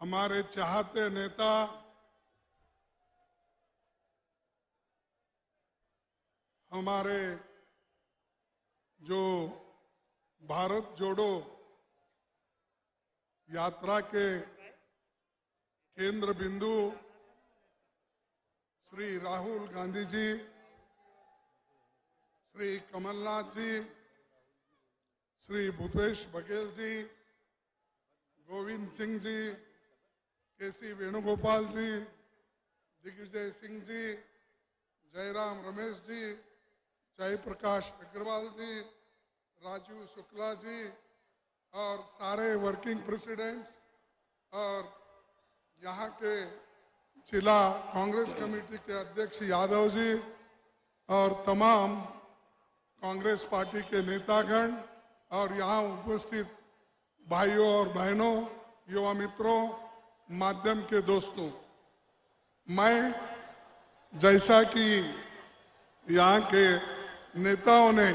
हमारे चाहते नेता हमारे जो भारत जोड़ो यात्रा के केंद्र बिंदु श्री राहुल गांधी जी, श्री कमलनाथ जी, श्री भूपेश बघेल जी, गोविंद सिंह जी, केसी वेणुगोपाल जी, दिग्विजय सिंह जी, जयराम रमेश जी, जयप्रकाश अग्रवाल जी, राजू शुक्ला जी और सारे वर्किंग प्रेसिडेंट्स और यहाँ के जिला कांग्रेस कमेटी के अध्यक्ष यादव जी और तमाम कांग्रेस पार्टी के नेतागण और यहाँ उपस्थित भाइयों और बहनों, युवा मित्रों, माध्यम के दोस्तों, मैं जैसा कि यहाँ के नेताओं ने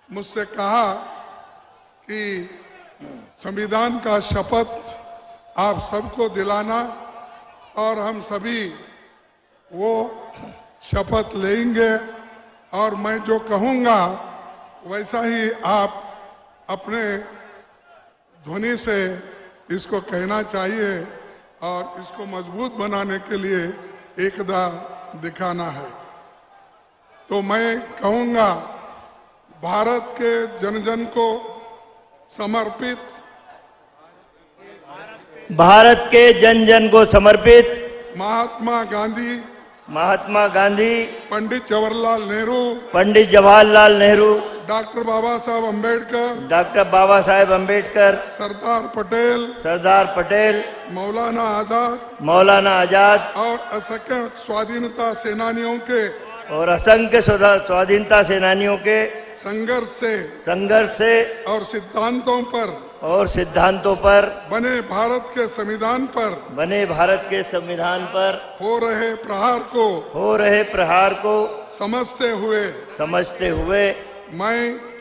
मुझसे कहा कि संविधान का शपथ आप सबको दिलाना और हम सभी वो शपथ लेंगे और मैं जो कहूँगा वैसा ही आप अपने ध्वनि से इसको कहना चाहिए और इसको मजबूत बनाने के लिए एकता दिखाना है। तो मैं कहूँगा भारत के जन जन को समर्पित, भारत के जन जन को समर्पित महात्मा गांधी, पंडित जवाहरलाल नेहरू, डॉक्टर बाबा साहब अम्बेडकर, सरदार पटेल, मौलाना आजाद और असंख्य स्वाधीनता सेनानियों के संघर्ष से और सिद्धांतों पर बने भारत के संविधान पर हो रहे प्रहार को समझते हुए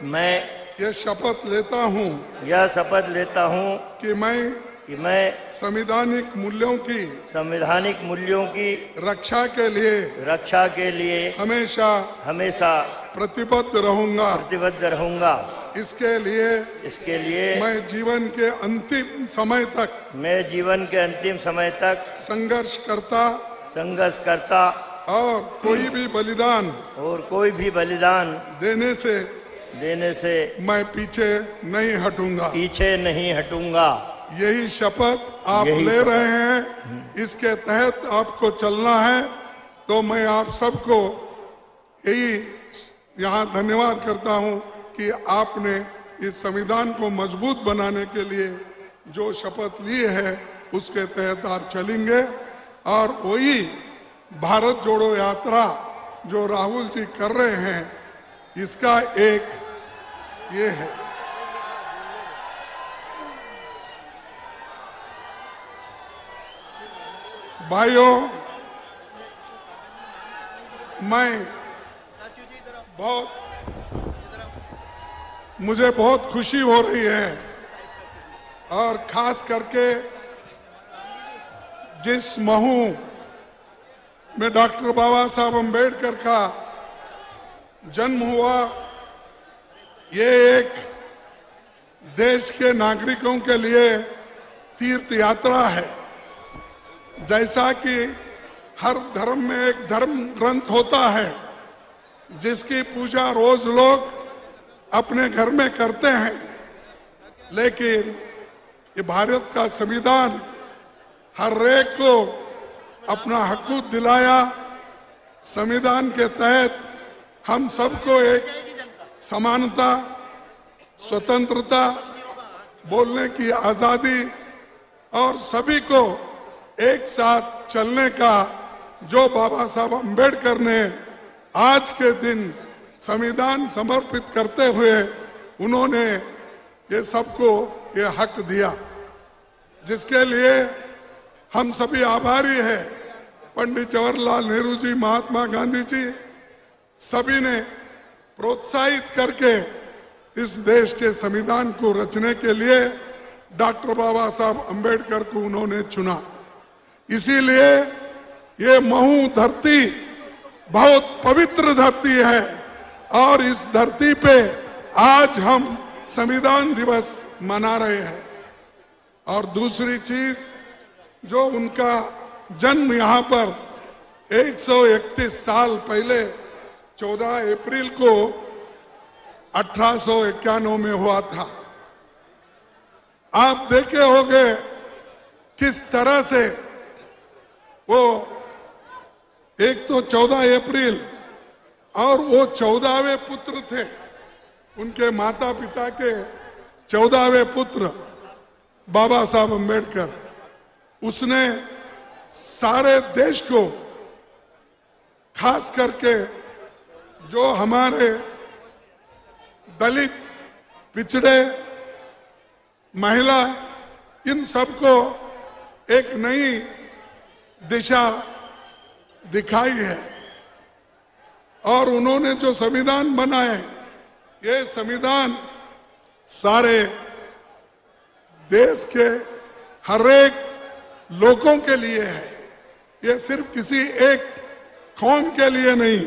मैं यह शपथ लेता हूँ कि मैं संवैधानिक मूल्यों की रक्षा के लिए हमेशा प्रतिबद्ध रहूंगा। इसके लिए मैं जीवन के अंतिम समय तक संघर्ष करता और कोई भी बलिदान देने से मैं पीछे नहीं हटूंगा। यही शपथ आप ले रहे हैं, इसके तहत आपको चलना है। तो मैं आप सबको यही यहाँ धन्यवाद करता हूँ कि आपने इस संविधान को मजबूत बनाने के लिए जो शपथ ली है उसके तहत आप चलेंगे और वही भारत जोड़ो यात्रा जो राहुल जी कर रहे हैं इसका एक ये है। भाइयों, मुझे बहुत खुशी हो रही है और खास करके जिस महू में डॉक्टर बाबा साहब अम्बेडकर का जन्म हुआ, ये एक देश के नागरिकों के लिए तीर्थ यात्रा है। जैसा कि हर धर्म में एक धर्म ग्रंथ होता है जिसकी पूजा रोज लोग अपने घर में करते हैं, लेकिन ये भारत का संविधान हर एक को अपना हकूक दिलाया। संविधान के तहत हम सबको एक समानता, स्वतंत्रता, बोलने की आजादी और सभी को एक साथ चलने का जो बाबा साहब अम्बेडकर ने आज के दिन संविधान समर्पित करते हुए उन्होंने ये सबको ये हक दिया, जिसके लिए हम सभी आभारी हैं। पंडित जवाहरलाल नेहरू जी, महात्मा गांधी जी सभी ने प्रोत्साहित करके इस देश के संविधान को रचने के लिए डॉक्टर बाबा साहब अंबेडकर को उन्होंने चुना। इसीलिए ये महू धरती बहुत पवित्र धरती है और इस धरती पे आज हम संविधान दिवस मना रहे हैं। और दूसरी चीज, जो उनका जन्म यहाँ पर 131 साल पहले 14 अप्रैल को 1891 में हुआ था। आप देखे होंगे किस तरह से वो एक तो 14 अप्रैल और वो 14वें पुत्र थे, उनके माता पिता के 14वें पुत्र बाबा साहब अंबेडकर। उसने सारे देश को, खास करके जो हमारे दलित, पिछड़े, महिला, इन सबको एक नई दिशा दिखाई है। और उन्होंने जो संविधान बनाए, ये संविधान सारे देश के हर एक लोगों के लिए है। ये सिर्फ किसी एक कौम के लिए नहीं,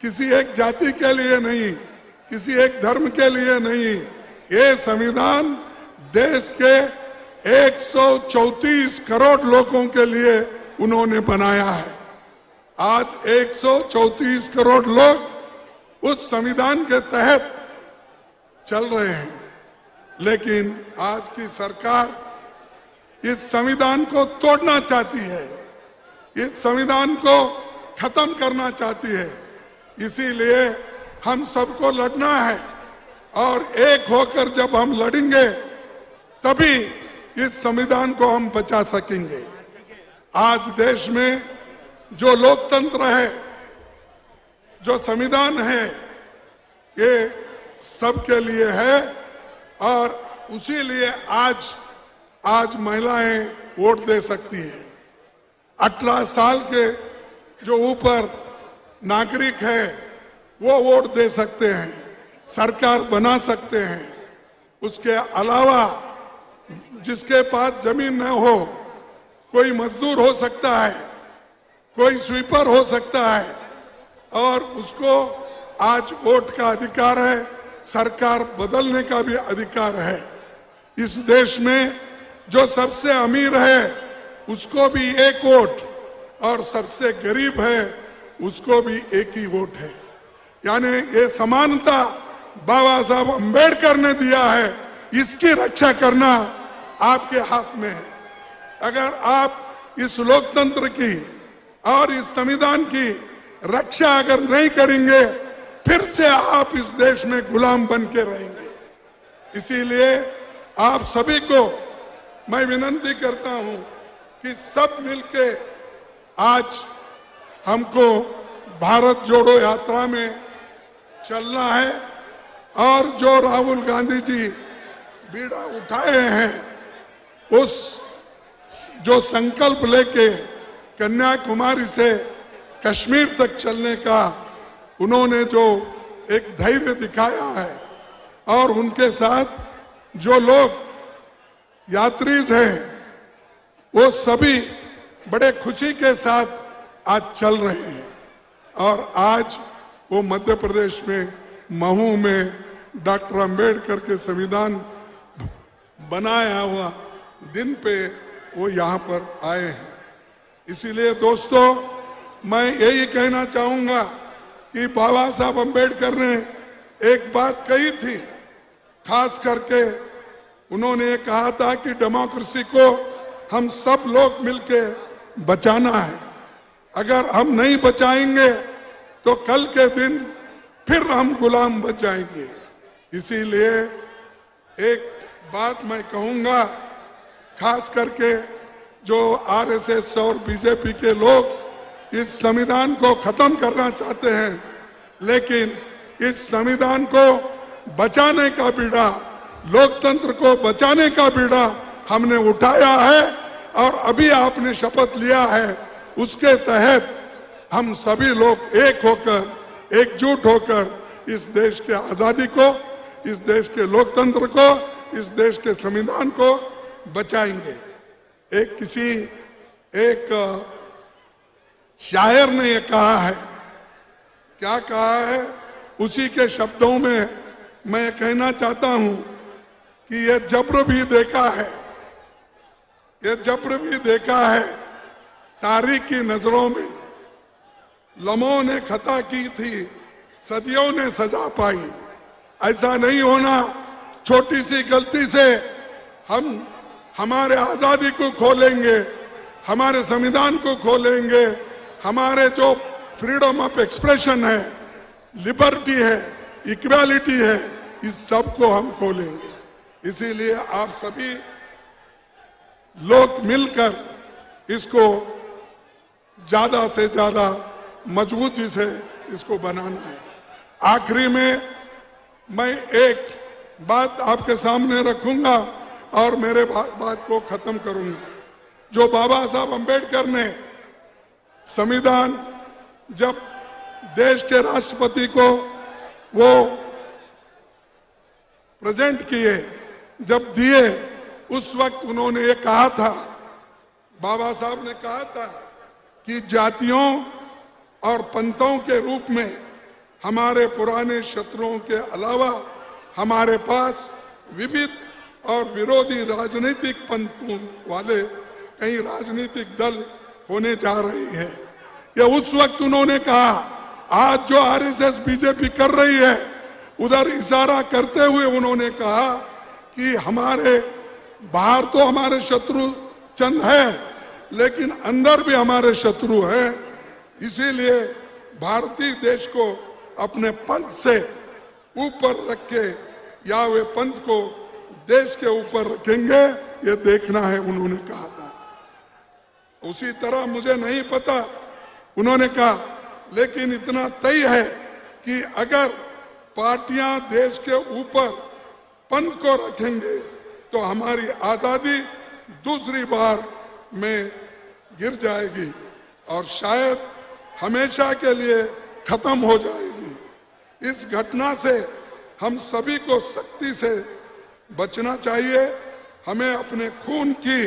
किसी एक जाति के लिए नहीं, किसी एक धर्म के लिए नहीं। ये संविधान देश के 134 करोड़ लोगों के लिए उन्होंने बनाया है। आज 134 करोड़ लोग उस संविधान के तहत चल रहे हैं। लेकिन आज की सरकार इस संविधान को तोड़ना चाहती है, इस संविधान को खत्म करना चाहती है। इसीलिए हम सबको लड़ना है और एक होकर जब हम लड़ेंगे तभी इस संविधान को हम बचा सकेंगे। आज देश में जो लोकतंत्र है, जो संविधान है, ये सबके लिए है और उसी लिए आज महिलाएं वोट दे सकती है। 18 साल के जो ऊपर नागरिक है वो वोट दे सकते हैं, सरकार बना सकते हैं। उसके अलावा जिसके पास जमीन न हो, कोई मजदूर हो सकता है, कोई स्वीपर हो सकता है और उसको आज वोट का अधिकार है, सरकार बदलने का भी अधिकार है। इस देश में जो सबसे अमीर है उसको भी एक वोट और सबसे गरीब है उसको भी एक ही वोट है। यानी ये समानता बाबा साहब अंबेडकर ने दिया है, इसकी रक्षा करना आपके हाथ में है। अगर आप इस लोकतंत्र की और इस संविधान की रक्षा अगर नहीं करेंगे, फिर से आप इस देश में गुलाम बन के रहेंगे। इसीलिए आप सभी को मैं विनती करता हूं कि सब मिलके आज हमको भारत जोड़ो यात्रा में चलना है और जो राहुल गांधी जी बीड़ा उठाए हैं, उस जो संकल्प लेके कन्याकुमारी से कश्मीर तक चलने का उन्होंने जो एक धैर्य दिखाया है और उनके साथ जो लोग यात्रीज हैं वो सभी बड़े खुशी के साथ आज चल रहे हैं। और आज वो मध्य प्रदेश में महू में डॉक्टर अंबेडकर के संविधान बनाया हुआ दिन पे वो यहाँ पर आए हैं। इसीलिए दोस्तों, मैं यही कहना चाहूंगा कि बाबा साहब अंबेडकर ने एक बात कही थी, खास करके उन्होंने कहा था कि डेमोक्रेसी को हम सब लोग मिलके बचाना है। अगर हम नहीं बचाएंगे तो कल के दिन फिर हम गुलाम बच जाएंगे। इसीलिए एक बात मैं कहूंगा, खास करके जो आरएसएस और बीजेपी के लोग इस संविधान को खत्म करना चाहते हैं, लेकिन इस संविधान को बचाने का बीड़ा, लोकतंत्र को बचाने का बीड़ा हमने उठाया है और अभी आपने शपथ लिया है। उसके तहत हम सभी लोग एक होकर, एकजुट होकर इस देश के आजादी को, इस देश के लोकतंत्र को इस देश के संविधान को बचाएंगे। एक शायर ने ये कहा है, क्या कहा है, उसी के शब्दों में मैं कहना चाहता हूं कि ये जब्र भी देखा है, ये जब्र भी देखा है तारीख की नजरों में। लम्हों ने खता की थी, सदियों ने सजा पाई। ऐसा नहीं होना, छोटी सी गलती से हम हमारे आजादी को खोलेंगे, हमारे संविधान को खोलेंगे, हमारे जो फ्रीडम ऑफ एक्सप्रेशन है, लिबर्टी है, इक्वालिटी है, इस सब को हम खोलेंगे। इसीलिए आप सभी लोग मिलकर इसको ज्यादा से ज्यादा मजबूती से इसको बनाना है। आखिरी में मैं एक बात आपके सामने रखूंगा और मेरे बात को खत्म करूंगा। जो बाबा साहब अंबेडकर ने संविधान जब देश के राष्ट्रपति को वो प्रेजेंट किए, जब दिए, उस वक्त उन्होंने ये कहा था, बाबा साहब ने कहा था कि जातियों और पंथों के रूप में हमारे पुराने शत्रुओं के अलावा हमारे पास विविध और विरोधी राजनीतिक पंथों वाले कई राजनीतिक दल होने जा रही है। ये उस वक्त उन्होंने कहा। आज जो आरएसएस बीजेपी कर रही है, उधर इशारा करते हुए उन्होंने कहा कि हमारे बाहर तो हमारे शत्रु चंद है, लेकिन अंदर भी हमारे शत्रु है। इसीलिए भारतीय देश को अपने पंथ से ऊपर रख के या वे पंथ को देश के ऊपर रखेंगे, ये देखना है, उन्होंने कहा था। उसी तरह मुझे नहीं पता, उन्होंने कहा, लेकिन इतना तय है कि अगर पार्टियां देश के ऊपर पंथ को रखेंगे तो हमारी आजादी दूसरी बार में गिर जाएगी और शायद हमेशा के लिए खत्म हो जाएगी। इस घटना से हम सभी को सख्ती से बचना चाहिए। हमें अपने खून की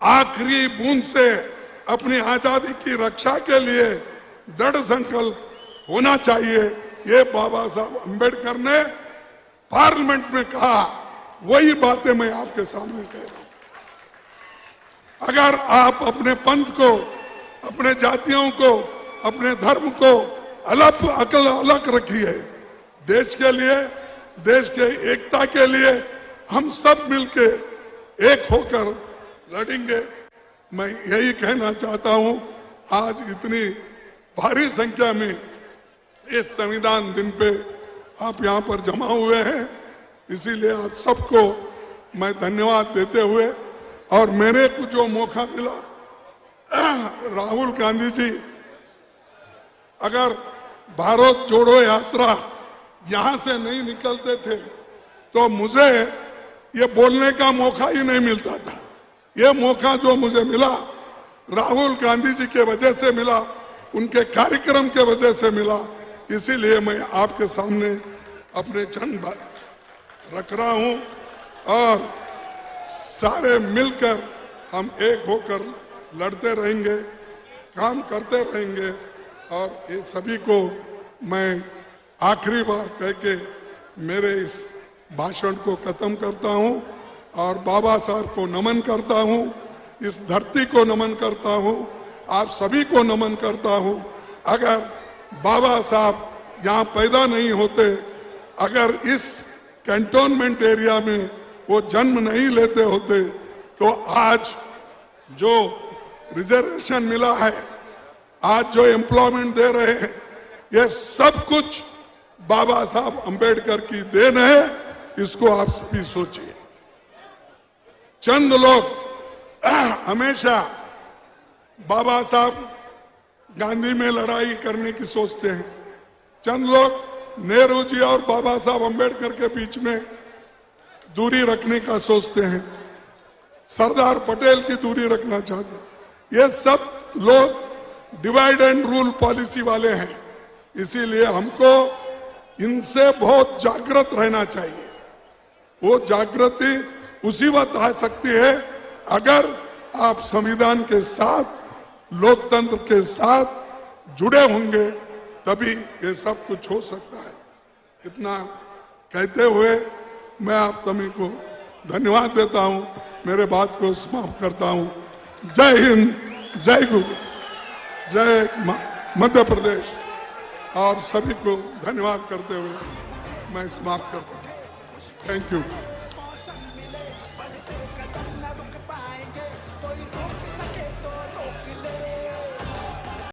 आखिरी बूंद से अपनी आजादी की रक्षा के लिए दृढ़ संकल्प होना चाहिए। ये बाबा साहब अंबेडकर ने पार्लियामेंट में कहा, वही बातें मैं आपके सामने कह रहा हूं। अगर आप अपने पंथ को, अपने जातियों को, अपने धर्म को अलग रखिए, देश के लिए, देश के एकता के लिए हम सब मिलके एक होकर लड़ेंगे। मैं यही कहना चाहता हूं। आज इतनी भारी संख्या में इस संविधान दिन पे आप यहाँ पर जमा हुए हैं, इसीलिए आप सबको मैं धन्यवाद देते हुए, और मेरे को जो मौका मिला, राहुल गांधी जी अगर भारत जोड़ो यात्रा यहां से नहीं निकलते थे तो मुझे ये बोलने का मौका ही नहीं मिलता था। ये मौका जो मुझे मिला राहुल गांधी जी के वजह से मिला, उनके कार्यक्रम के वजह से मिला। इसीलिए मैं आपके सामने अपने चंद बात रख रहा हूं और सारे मिलकर हम एक होकर लड़ते रहेंगे, काम करते रहेंगे। और ये सभी को मैं आखिरी बार कह के मेरे इस भाषण को खत्म करता हूं और बाबा साहब को नमन करता हूं, इस धरती को नमन करता हूं, आप सभी को नमन करता हूं। अगर बाबा साहब यहाँ पैदा नहीं होते, अगर इस कैंटोनमेंट एरिया में वो जन्म नहीं लेते होते, तो आज जो रिजर्वेशन मिला है, आज जो एम्प्लॉयमेंट दे रहे हैं, ये सब कुछ बाबा साहब अंबेडकर की देन है। इसको आप सभी सोचिए। चंद लोग हमेशा बाबा साहब गांधी में लड़ाई करने की सोचते हैं, चंद लोग नेहरू जी और बाबा साहब अंबेडकर के बीच में दूरी रखने का सोचते हैं, सरदार पटेल की दूरी रखना चाहते हैं। ये सब लोग डिवाइड एंड रूल पॉलिसी वाले हैं। इसीलिए हमको इनसे बहुत जागृत रहना चाहिए। वो जागृति उसी वक्त आ सकती है अगर आप संविधान के साथ, लोकतंत्र के साथ जुड़े होंगे, तभी ये सब कुछ हो सकता है। इतना कहते हुए मैं आप सभी को धन्यवाद देता हूं, मेरे बात को समाप्त करता हूं। जय हिंद, जय गुरु, जय मध्य प्रदेश, और सभी को धन्यवाद करते हुए मैं समाप्त करता हूं। Thank you.